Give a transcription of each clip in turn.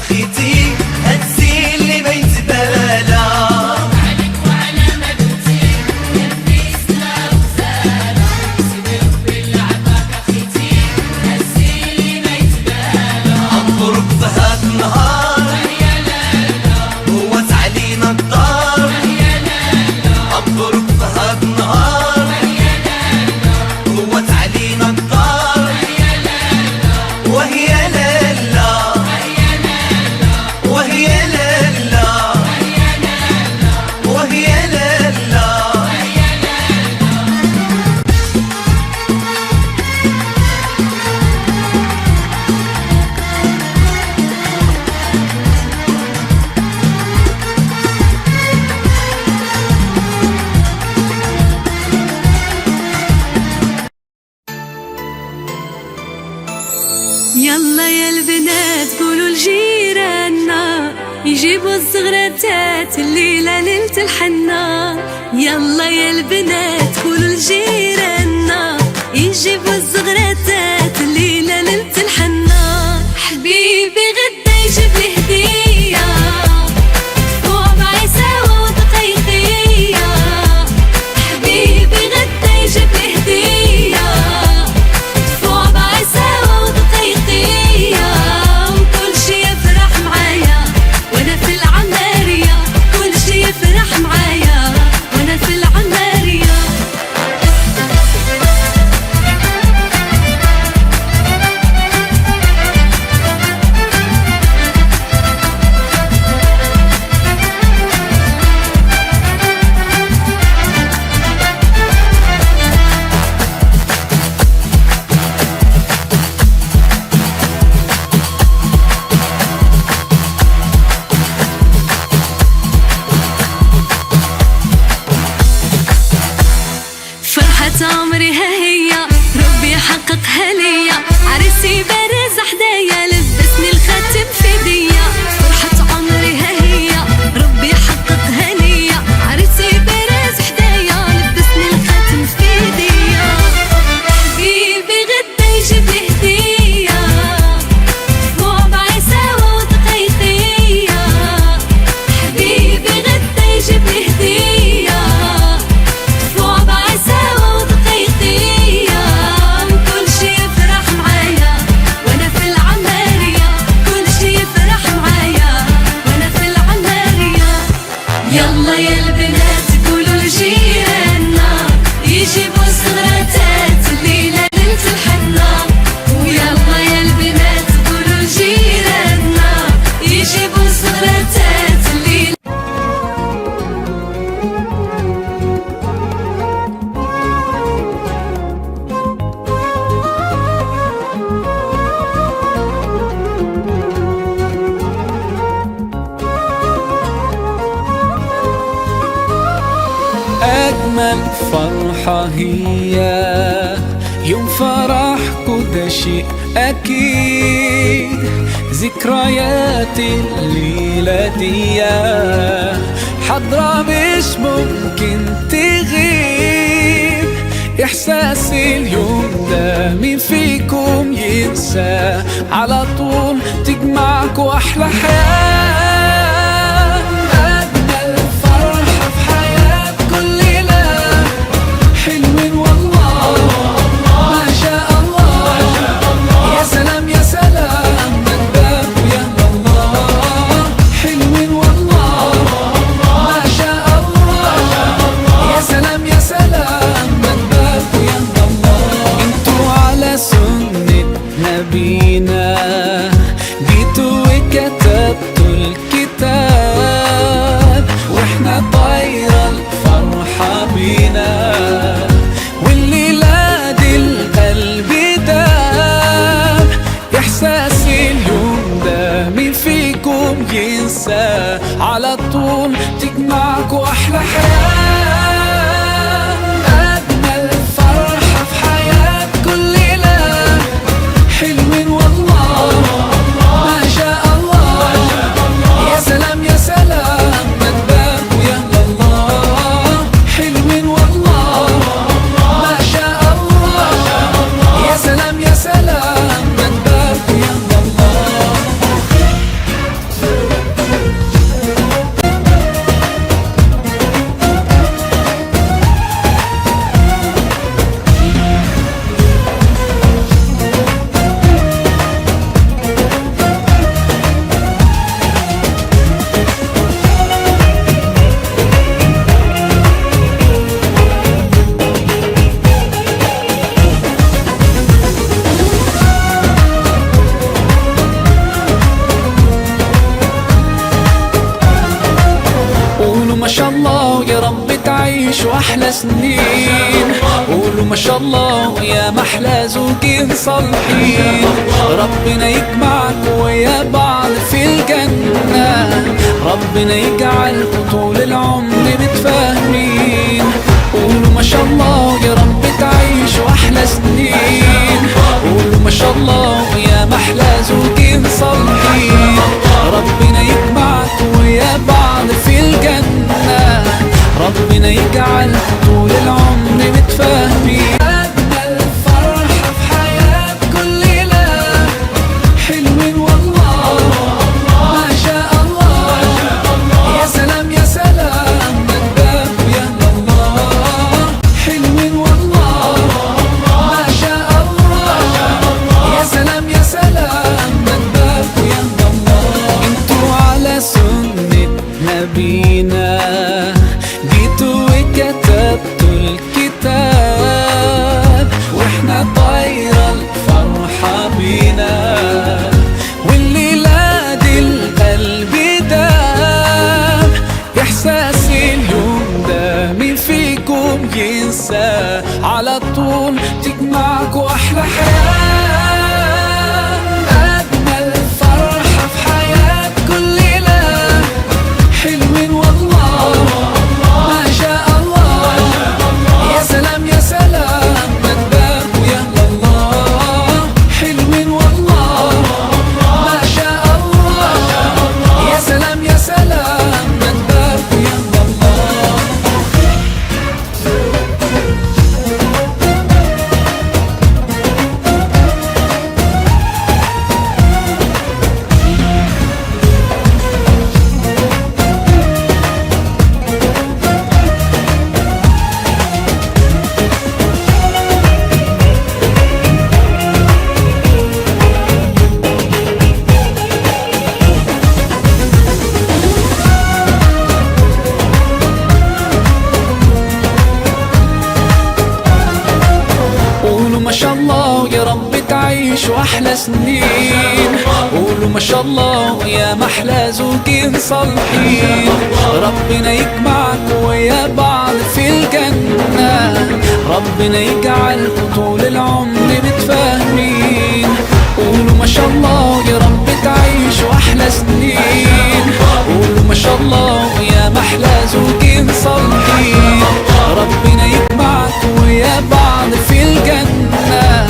خيتي هاتسي اللي ما يتبالى عليك وعلى مدوتي نفسنا وزالة سيبك بالعباك خيتي هاتسي اللي ما يتبالى انظرك في هاد النهار يا لالا هوت علينا الدار يا لالا انظرك في هاد النهار يا لالا هوت علينا الدار يا لالا وهي لالا وهي لالا وهي لالا يلا يا البنات قولوا لجيراننا يجيبوا الزغراتات الليلة ليلة الحنة. يلا يا البنات قولوا لجيراننا يجيبوا الزغراتات الليلة ليلة الحنة. حبيبي غدا يجيب لي هدية اسبوع معي سوا ودقيقية. حبيبي غدا يجيب لي هدية اسبوع معي سوا ودقيقية. وكل شي يفرح معايا وانا في العمارية، كل شي يفرح معايا وانا في العمارية. فرحة عمري ها هي ربي يحققها ليا. عريسي بارز حدايا لبسني الخاتم في ايديا. فرحة عمري ها هي ربي يحققها ليا. عريسي بارز حدايا لبسني الخاتم في ايديا. حبيبي غدا يجيب لي هدية اسبوع معي سوا ودقيقية. حبيبي غدا يجيب لي هدية اسبوع معي سوا ودقيقية. كل شي يفرح معايا وانا في العمارية، كل شي يفرح معايا وانا في العمارية. يلا يا البنات قولوا لجيراننا يجيبوا الزغراتات الليلة ليلة الحنة. ويلا يا البنات قولوا لجيراننا يجيبوا الزغراتات الليلة. أجمل فرحة هي يوم فرحكوا، ده شيء أكيد. ذكريات الليلة دي حضرة مش ممكن تغيب. إحساس اليوم ده مين فيكم ينسى؟ على طول تجمعكوا أحلى حياة. أجمل فرحة في حياة كل ليلة حلوين والله ما شاء الله. يا سلام يا سلام من باب يا الله. حلوين والله ما شاء الله. يا سلام يا سلام من باب يا الله. انتوا على سنة نبينا جيتوا وكتبتوا الكتاب، واحنا طايرة الفرحة بينا. والليلة دي القلب داب. إحساس اليوم ده مين فيكم ينسى؟ على طول تجمعكوا أحلى حياة. أجمل فرحة في حياة كل ليلة حلوين والله ما شاء الله. يا سلام يا سلام من باب يا الله. حلوين والله ما شاء الله. يا سلام يا سلام من باب يا الله. تعيشوا أحلى سنين. قولوا ما شاء الله يا محلى زوجين صالحين. ربنا يجمعكم ويا بعض في الجنة، ربنا يجعلكم طول العمر متفاهمين. قولوا ما شاء الله يا رب تعيشوا أحلى سنين. قولوا ما شاء الله يا محلى زوجين صالحين. ربنا يجمعكم ويا بعض في الجنة، ربنا يجعلكم طول العمر متفاهمين. أجمل فرحة في حياة كل ليلة، حلوين والله ما شاء الله. يا سلام يا سلام نداك يا الله، حلوين والله ما شاء الله. يا سلام يا سلام نداك يا الله. انتوا على سنة نبينا جيتوا وكتبتوا الكتاب، واحنا طايرة الفرحة بينا، والليلة دي القلب داب. إحساس اليوم ده مين فيكم ينسى؟ على طول تجمعكوا أحلى حياة. أجمل فرحة في حياة كل ليلة، حلوين والله ما شاء الله. يا سلام يا سلام نداك يا الله، حلوين والله ما شاء الله. يا سلام يا سلام نداك يا الله. قولوا ما شاء الله يا رب تعيشوا أحلى سنين. قولوا ما شاء الله يا محلى زوجين صالحين. ربنا يجمعكم ويا بعض في الجنة، ربنا يجعلكم طول العمر متفاهمين. قولوا ما شاء الله يا رب تعيشوا أحلى سنين. قولوا ما شاء الله يا محلى زوجين صالحين. ربنا يجمعكم ويا بعض في الجنة،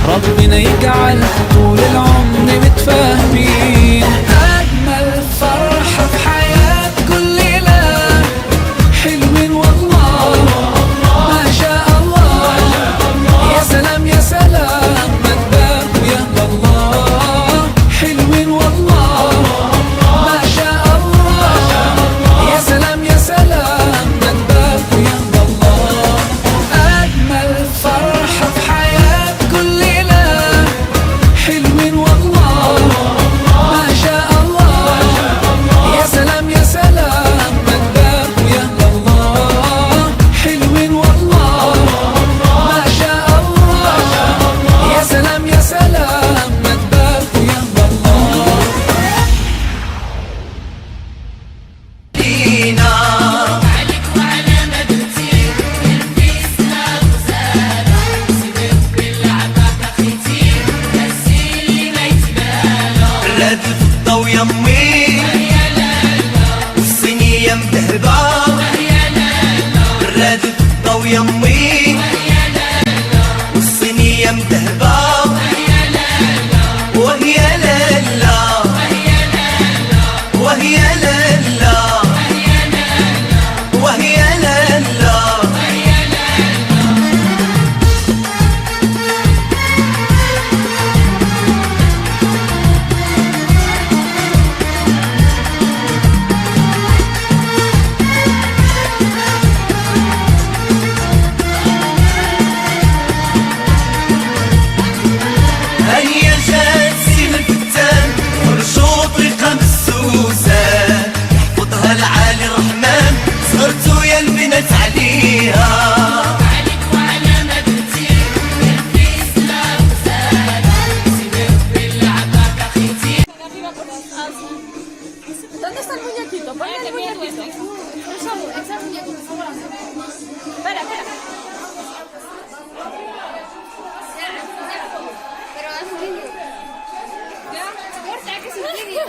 ربنا يجعلكم طول العمر متفاهمين. أجمل فرحة في حياة كل ليلة، حلوين والله ما شاء الله. يا سلام يا سلام نداك يا الله، حلوين والله ما شاء الله. يا سلام يا سلام نداك يا الله. أجمل فرحة في حياة كل ليلة، حلوين والله ما شاء الله. يا سلام يا سلام نداك يا الله، حلوين والله ما شاء الله. يا سلام يا سلام نداك يا الله. لينا عليك وعلى مدرتي نلبسنا غزالة، سبت بالعباك أخيتي نسي اللي ما يتبالى. راد الفضة ويمي يا لالا والصينية مذهبة. يا لالا راد الفضة ويمي يا لالا والصينية مذهبة. يا لالا وهي لالا وهي لالا وهي لالا. هيا جات سيل الفتان ورشوط رقم السوسة، يحفظها العالي الرحمن صغرتو يا البنات عليها. عليك وعلى مدرتي نلبسنا غزالة، سبت بالعباك أخيتي. ¿Dónde está el muñequito? Ponle el muñequito. صور اكسس اللي يكون صور بلا pero haz un vídeo ya corta que es un vídeo